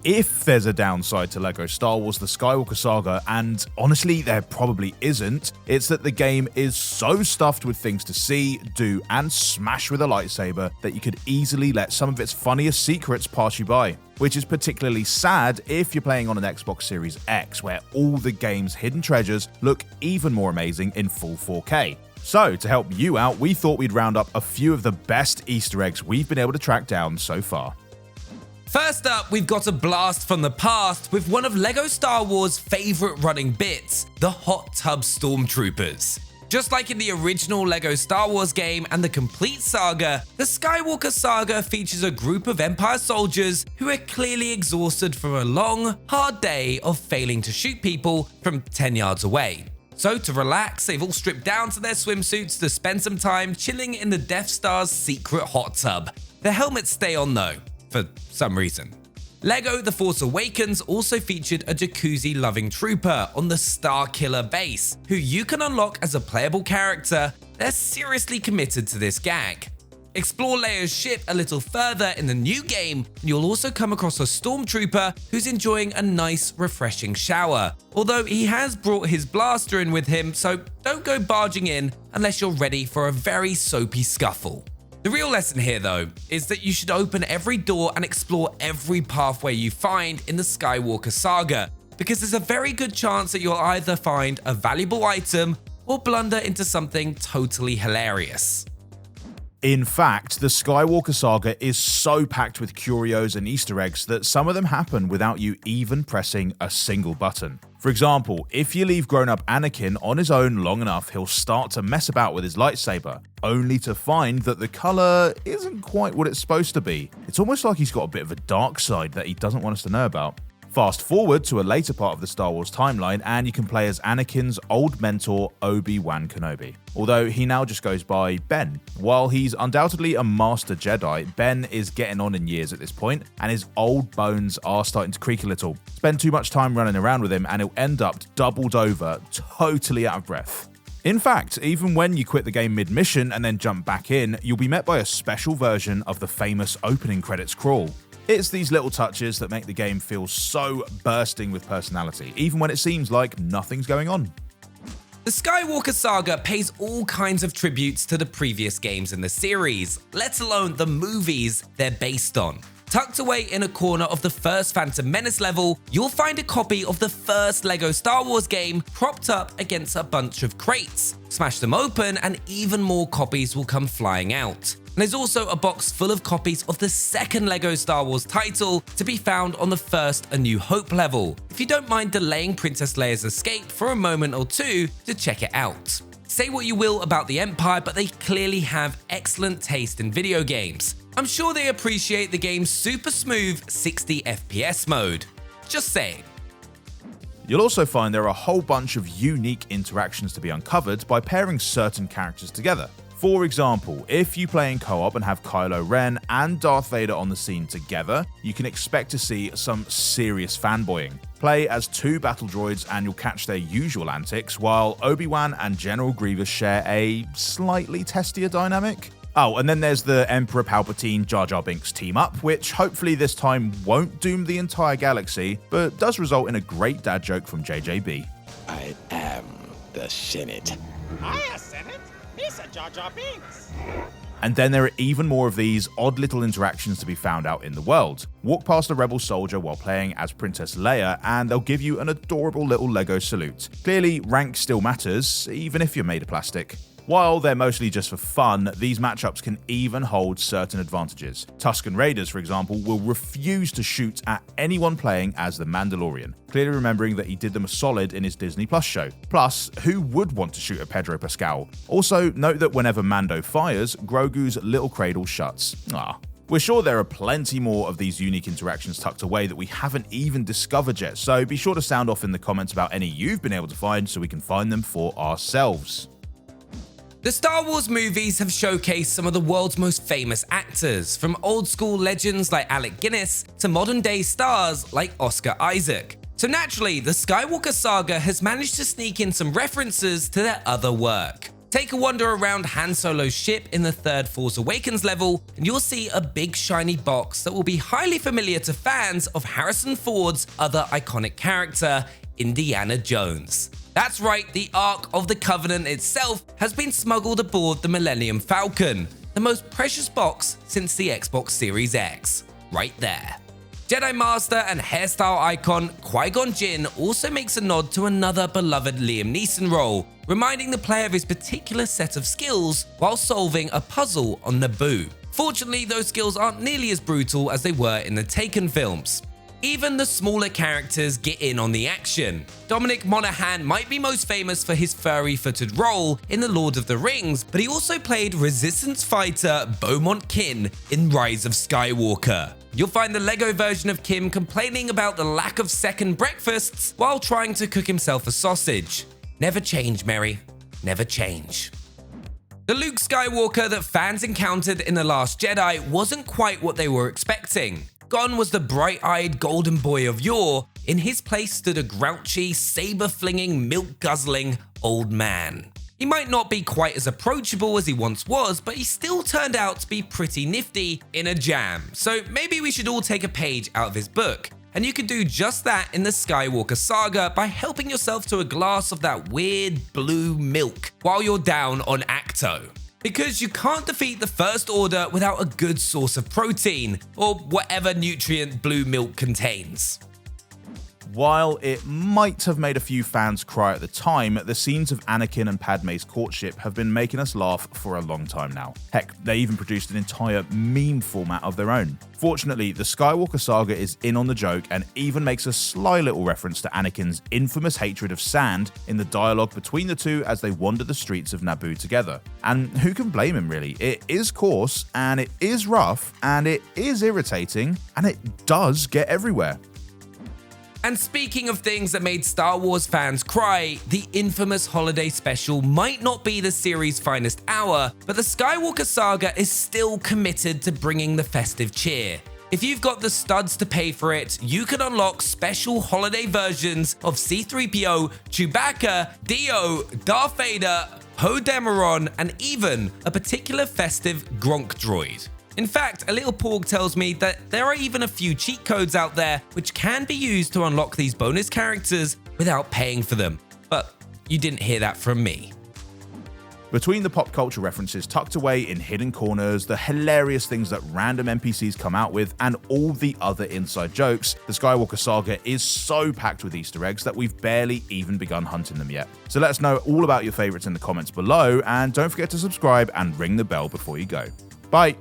If there's a downside to LEGO Star Wars The Skywalker Saga, and honestly there probably isn't, it's that the game is so stuffed with things to see, do, and smash with a lightsaber that you could easily let some of its funniest secrets pass you by. Which is particularly sad if you're playing on an Xbox Series X, where all the game's hidden treasures look even more amazing in full 4K. So, to help you out, we thought we'd round up a few of the best Easter eggs we've been able to track down so far. First up, we've got a blast from the past with one of LEGO Star Wars' favourite running bits, the hot tub stormtroopers. Just like in the original LEGO Star Wars game and the complete saga, the Skywalker Saga features a group of Empire soldiers who are clearly exhausted from a long, hard day of failing to shoot people from 10 yards away. So to relax, they've all stripped down to their swimsuits to spend some time chilling in the Death Star's secret hot tub. Their helmets stay on though, for some reason. LEGO The Force Awakens also featured a jacuzzi-loving trooper on the Starkiller base, who you can unlock as a playable character. They're seriously committed to this gag. Explore Leia's ship a little further in the new game, and you'll also come across a stormtrooper who's enjoying a nice, refreshing shower. Although he has brought his blaster in with him, so don't go barging in unless you're ready for a very soapy scuffle. The real lesson here though, is that you should open every door and explore every pathway you find in the Skywalker Saga, because there's a very good chance that you'll either find a valuable item or blunder into something totally hilarious. In fact, the Skywalker Saga is so packed with curios and Easter eggs that some of them happen without you even pressing a single button. For example, if you leave grown-up Anakin on his own long enough, he'll start to mess about with his lightsaber, only to find that the colour isn't quite what it's supposed to be. It's almost like he's got a bit of a dark side that he doesn't want us to know about. Fast forward to a later part of the Star Wars timeline and you can play as Anakin's old mentor ObiWan Kenobi, although he now just goes by Ben. While he's undoubtedly a master Jedi, Ben is getting on in years at this point and his old bones are starting to creak a little. Spend too much time running around with him and he'll end up doubled over, totally out of breath. In fact, even when you quit the game mid-mission and then jump back in, you'll be met by a special version of the famous opening credits crawl. It's these little touches that make the game feel so bursting with personality, even when it seems like nothing's going on. The Skywalker Saga pays all kinds of tributes to the previous games in the series, let alone the movies they're based on. Tucked away in a corner of the first Phantom Menace level, you'll find a copy of the first LEGO Star Wars game propped up against a bunch of crates. Smash them open and even more copies will come flying out. And there's also a box full of copies of the second LEGO Star Wars title to be found on the first A New Hope level, if you don't mind delaying Princess Leia's escape for a moment or two to check it out. Say what you will about the Empire, but they clearly have excellent taste in video games. I'm sure they appreciate the game's super smooth 60 FPS mode. Just saying. You'll also find there are a whole bunch of unique interactions to be uncovered by pairing certain characters together. For example, if you play in co-op and have Kylo Ren and Darth Vader on the scene together, you can expect to see some serious fanboying. Play as two battle droids and you'll catch their usual antics, while Obi-Wan and General Grievous share a slightly testier dynamic. Oh, and then there's the Emperor Palpatine Jar Jar Binks team up, which hopefully this time won't doom the entire galaxy, but does result in a great dad joke from JJB. I am the Senate. Hiya, Senate. Mr. Jar Jar Binks. And then there are even more of these odd little interactions to be found out in the world. Walk past a rebel soldier while playing as Princess Leia and they'll give you an adorable little Lego salute. Clearly, rank still matters, even if you're made of plastic. While they're mostly just for fun, these matchups can even hold certain advantages. Tusken Raiders, for example, will refuse to shoot at anyone playing as the Mandalorian, clearly remembering that he did them a solid in his Disney Plus show. Plus, who would want to shoot at Pedro Pascal? Also, note that whenever Mando fires, Grogu's little cradle shuts. We're sure there are plenty more of these unique interactions tucked away that we haven't even discovered yet, so be sure to sound off in the comments about any you've been able to find so we can find them for ourselves. The Star Wars movies have showcased some of the world's most famous actors, from old school legends like Alec Guinness to modern day stars like Oscar Isaac. So naturally, the Skywalker Saga has managed to sneak in some references to their other work. Take a wander around Han Solo's ship in the third Force Awakens level, and you'll see a big shiny box that will be highly familiar to fans of Harrison Ford's other iconic character, Indiana Jones. That's right, the Ark of the Covenant itself has been smuggled aboard the Millennium Falcon, the most precious box since the Xbox Series X. Right there. Jedi Master and hairstyle icon Qui-Gon Jinn also makes a nod to another beloved Liam Neeson role, reminding the player of his particular set of skills while solving a puzzle on Naboo. Fortunately, those skills aren't nearly as brutal as they were in the Taken films. Even the smaller characters get in on the action. Dominic Monaghan might be most famous for his furry-footed role in The Lord of the Rings, but he also played Resistance fighter Beaumont Kin in Rise of Skywalker. You'll find the LEGO version of Kim complaining about the lack of second breakfasts while trying to cook himself a sausage. Never change, Mary. Never change. The Luke Skywalker that fans encountered in The Last Jedi wasn't quite what they were expecting. Gone was the bright-eyed golden boy of yore. In his place stood a grouchy, saber-flinging, milk-guzzling old man. He might not be quite as approachable as he once was, but he still turned out to be pretty nifty in a jam. So maybe we should all take a page out of his book. And you can do just that in the Skywalker Saga by helping yourself to a glass of that weird blue milk while you're down on Acto. Because you can't defeat the First Order without a good source of protein, or whatever nutrient blue milk contains. While it might have made a few fans cry at the time, the scenes of Anakin and Padme's courtship have been making us laugh for a long time now. Heck, they even produced an entire meme format of their own. Fortunately, the Skywalker Saga is in on the joke and even makes a sly little reference to Anakin's infamous hatred of sand in the dialogue between the two as they wander the streets of Naboo together. And who can blame him, really? It is coarse, and it is rough, and it is irritating, and it does get everywhere. And speaking of things that made Star Wars fans cry, the infamous holiday special might not be the series' finest hour, but the Skywalker Saga is still committed to bringing the festive cheer. If you've got the studs to pay for it, you can unlock special holiday versions of C-3PO, Chewbacca, Dio, Darth Vader, Poe Dameron, and even a particular festive Gronk droid. In fact, a little porg tells me that there are even a few cheat codes out there which can be used to unlock these bonus characters without paying for them. But you didn't hear that from me. Between the pop culture references tucked away in hidden corners, the hilarious things that random NPCs come out with, and all the other inside jokes, the Skywalker Saga is so packed with Easter eggs that we've barely even begun hunting them yet. So let us know all about your favorites in the comments below, and don't forget to subscribe and ring the bell before you go. Bye!